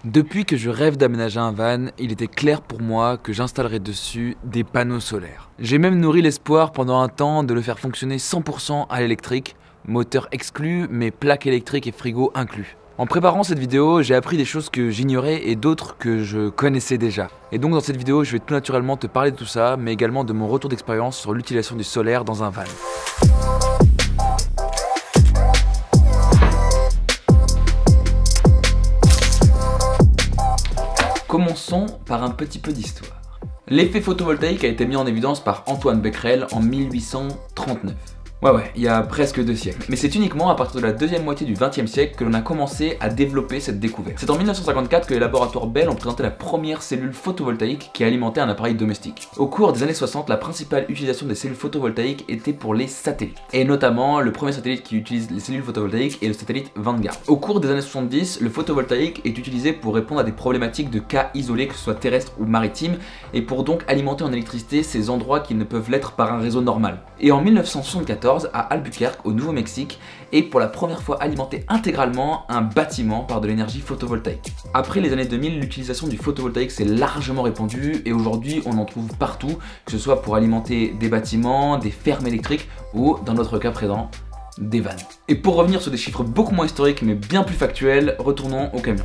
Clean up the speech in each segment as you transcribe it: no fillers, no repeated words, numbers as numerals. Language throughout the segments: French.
Depuis que je rêve d'aménager un van, il était clair pour moi que j'installerais dessus des panneaux solaires. J'ai même nourri l'espoir pendant un temps de le faire fonctionner 100% à l'électrique, moteur exclu, mais plaques électriques et frigo inclus. En préparant cette vidéo, j'ai appris des choses que j'ignorais et d'autres que je connaissais déjà. Et donc dans cette vidéo, je vais tout naturellement te parler de tout ça, mais également de mon retour d'expérience sur l'utilisation du solaire dans un van. Commençons par un petit peu d'histoire. L'effet photovoltaïque a été mis en évidence par Antoine Becquerel en 1839. Ouais, il y a presque 2 siècles. Mais c'est uniquement à partir de la deuxième moitié du XXe siècle que l'on a commencé à développer cette découverte. C'est en 1954 que les laboratoires Bell ont présenté la première cellule photovoltaïque qui alimentait un appareil domestique. Au cours des années 60, la principale utilisation des cellules photovoltaïques était pour les satellites. Et notamment, le premier satellite qui utilise les cellules photovoltaïques est le satellite Vanguard. Au cours des années 70, le photovoltaïque est utilisé pour répondre à des problématiques de cas isolés, que ce soit terrestres ou maritimes, et pour donc alimenter en électricité ces endroits qui ne peuvent l'être par un réseau normal. Et en 1974, à Albuquerque, au Nouveau-Mexique, et pour la première fois alimenté intégralement un bâtiment par de l'énergie photovoltaïque. Après les années 2000, l'utilisation du photovoltaïque s'est largement répandue et aujourd'hui on en trouve partout, que ce soit pour alimenter des bâtiments, des fermes électriques ou, dans notre cas présent, des vannes. Et pour revenir sur des chiffres beaucoup moins historiques mais bien plus factuels, retournons au camion.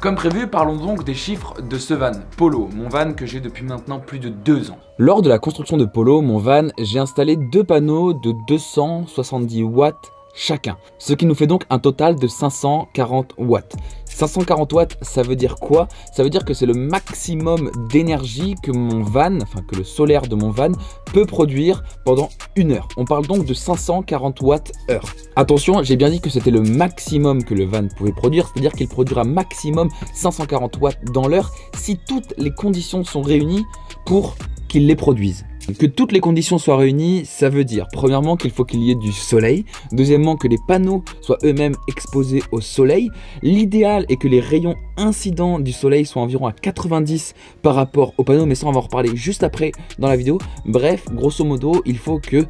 Comme prévu, parlons donc des chiffres de ce van, Polo, mon van que j'ai depuis maintenant plus de 2 ans. Lors de la construction de Polo, mon van, j'ai installé 2 panneaux de 270 watts chacun, ce qui nous fait donc un total de 540 watts. 540 watts, ça veut dire quoi? Ça veut dire que c'est le maximum d'énergie que mon van, enfin que le solaire de mon van peut produire pendant 1 heure. On parle donc de 540 watts heure. Attention, j'ai bien dit que c'était le maximum que le van pouvait produire, c'est-à-dire qu'il produira maximum 540 watts dans l'heure si toutes les conditions sont réunies pour qu'il les produise. Que toutes les conditions soient réunies, ça veut dire premièrement qu'il faut qu'il y ait du soleil, deuxièmement que les panneaux soient eux-mêmes exposés au soleil. L'idéal est que les rayons incidents du soleil soient environ à 90 par rapport aux panneaux, mais ça on va en reparler juste après dans la vidéo. Bref, grosso modo, il faut que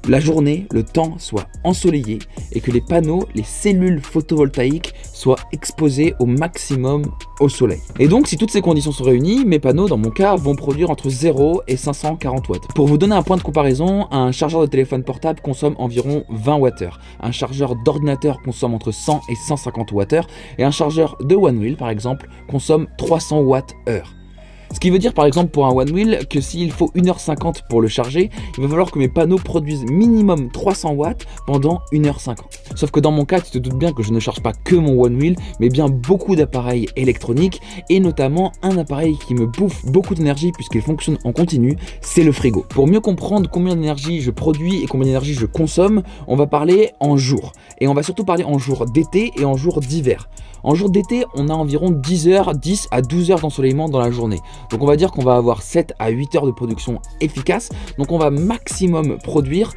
la journée, le temps soit ensoleillé et que les panneaux, les cellules photovoltaïques soient exposés au maximum au soleil. Et donc si toutes ces conditions sont réunies, mes panneaux dans mon cas vont produire entre 0 et 540 watts. Pour vous donner un point de comparaison, un chargeur de téléphone portable consomme environ 20 Wh, un chargeur d'ordinateur consomme entre 100 et 150 Wh et un chargeur de One Wheel par exemple consomme 300 Wh. Ce qui veut dire par exemple pour un One Wheel que s'il faut 1h50 pour le charger, il va falloir que mes panneaux produisent minimum 300 watts pendant 1h50. Sauf que dans mon cas, tu te doutes bien que je ne charge pas que mon One Wheel, mais bien beaucoup d'appareils électroniques et notamment un appareil qui me bouffe beaucoup d'énergie puisqu'il fonctionne en continu, c'est le frigo. Pour mieux comprendre combien d'énergie je produis et combien d'énergie je consomme, on va parler en jours. Et on va surtout parler en jours d'été et en jours d'hiver. En jour d'été, on a environ 10 à 12 heures d'ensoleillement dans la journée. Donc on va dire qu'on va avoir 7 à 8 heures de production efficace. Donc on va maximum produire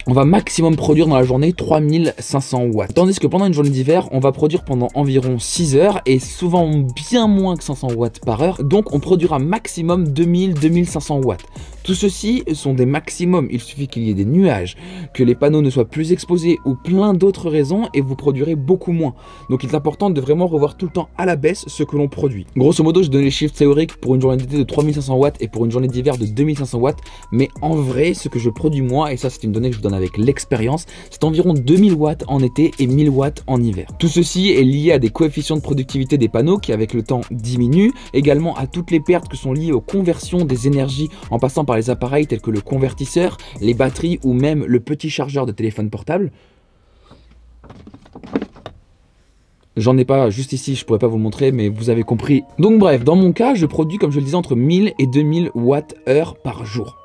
dans la journée 3500 watts. Tandis que pendant une journée d'hiver, on va produire pendant environ 6 heures et souvent bien moins que 500 watts par heure. Donc on produira maximum 2000-2500 watts. Tout ceci sont des maximums, il suffit qu'il y ait des nuages, que les panneaux ne soient plus exposés ou plein d'autres raisons et vous produirez beaucoup moins. Donc il est important de vraiment revoir tout le temps à la baisse ce que l'on produit. Grosso modo, je donne les chiffres théoriques pour une journée d'été de 3500 watts et pour une journée d'hiver de 2500 watts. Mais en vrai, ce que je produis moi, et ça c'est une donnée que je vous donne avec l'expérience, c'est environ 2000 watts en été et 1000 watts en hiver. Tout ceci est lié à des coefficients de productivité des panneaux qui avec le temps diminuent, également à toutes les pertes que sont liées aux conversions des énergies en passant par les appareils tels que le convertisseur, les batteries ou même le petit chargeur de téléphone portable. J'en ai pas juste ici, je pourrais pas vous le montrer, mais vous avez compris. Donc bref, dans mon cas, je produis, comme je le disais, entre 1000 et 2000 Wh par jour.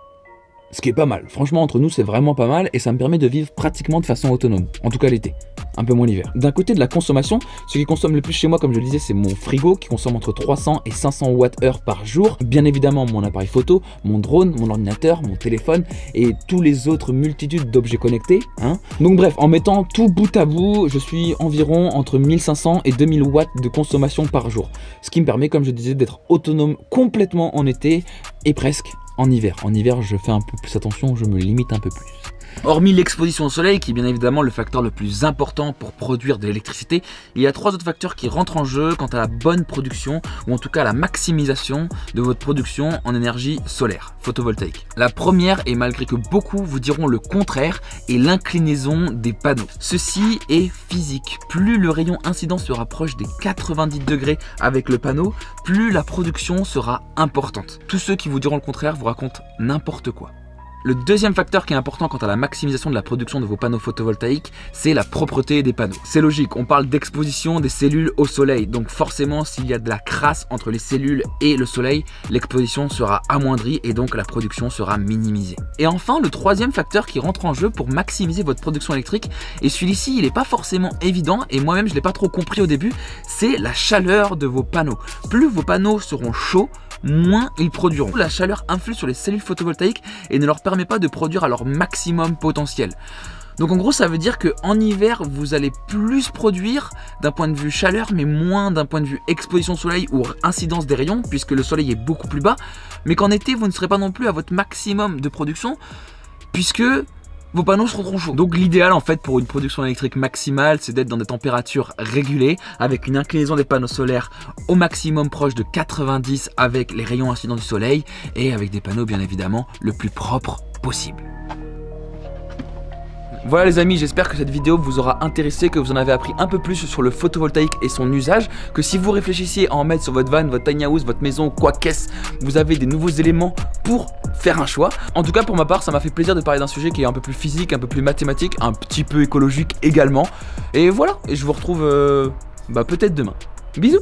Ce qui est pas mal. Franchement, entre nous, c'est vraiment pas mal et ça me permet de vivre pratiquement de façon autonome. En tout cas l'été. Un peu moins l'hiver. D'un côté de la consommation, ce qui consomme le plus chez moi, comme je le disais, c'est mon frigo qui consomme entre 300 et 500 Wh par jour. Bien évidemment, mon appareil photo, mon drone, mon ordinateur, mon téléphone et tous les autres multitudes d'objets connectés. Donc bref, en mettant tout bout à bout, je suis environ entre 1500 et 2000 watts de consommation par jour. Ce qui me permet, comme je disais, d'être autonome complètement en été et presque en hiver. En hiver, je fais un peu plus attention, je me limite un peu plus. Hormis l'exposition au soleil, qui est bien évidemment le facteur le plus important pour produire de l'électricité, il y a 3 autres facteurs qui rentrent en jeu quant à la bonne production, ou en tout cas la maximisation de votre production en énergie solaire, photovoltaïque. La première, et malgré que beaucoup vous diront le contraire, est l'inclinaison des panneaux. Ceci est physique. Plus le rayon incident se rapproche des 90 degrés avec le panneau, plus la production sera importante. Tous ceux qui vous diront le contraire vous racontent n'importe quoi. Le deuxième facteur qui est important quant à la maximisation de la production de vos panneaux photovoltaïques, c'est la propreté des panneaux. C'est logique, on parle d'exposition des cellules au soleil, donc forcément s'il y a de la crasse entre les cellules et le soleil, l'exposition sera amoindrie et donc la production sera minimisée. Et enfin, le troisième facteur qui rentre en jeu pour maximiser votre production électrique, et celui-ci il n'est pas forcément évident, et moi-même je ne l'ai pas trop compris au début, c'est la chaleur de vos panneaux. Plus vos panneaux seront chauds, moins ils produiront. La chaleur influe sur les cellules photovoltaïques et ne leur permet pas de produire à leur maximum potentiel. Donc en gros ça veut dire qu'en hiver vous allez plus produire d'un point de vue chaleur mais moins d'un point de vue exposition au soleil ou incidence des rayons puisque le soleil est beaucoup plus bas, mais qu'en été vous ne serez pas non plus à votre maximum de production puisque vos panneaux seront trop chauds. Donc l'idéal en fait pour une production électrique maximale, c'est d'être dans des températures régulées avec une inclinaison des panneaux solaires au maximum proche de 90 avec les rayons incidents du soleil et avec des panneaux bien évidemment le plus propre possible. Voilà les amis, j'espère que cette vidéo vous aura intéressé, que vous en avez appris un peu plus sur le photovoltaïque et son usage, que si vous réfléchissiez à en mettre sur votre van, votre tiny house, votre maison, quoi qu'est-ce, vous avez des nouveaux éléments pour faire un choix. En tout cas pour ma part ça m'a fait plaisir de parler d'un sujet qui est un peu plus physique, un peu plus mathématique, un petit peu écologique également. Et voilà, et je vous retrouve peut-être demain. Bisous.